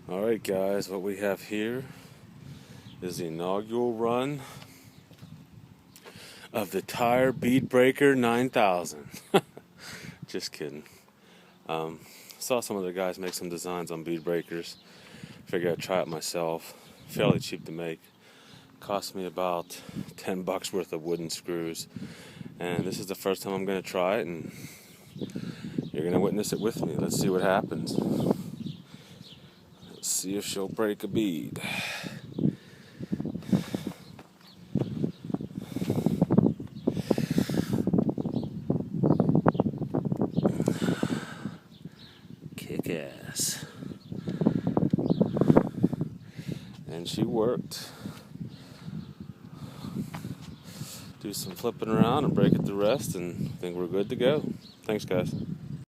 Alright guys, what we have here is the inaugural run of the Tire Bead Breaker 9000. Just kidding. Saw some other guys make some designs on bead breakers. Figured I'd try it myself. Fairly cheap to make. Cost me about $10 worth of wooden screws. And this is the first time I'm going to try it, and you're going to witness it with me. Let's see what happens. Let's see if she'll break a bead. Kick ass. And she worked. Do some flipping around and break it the rest, and I think we're good to go. Thanks, guys.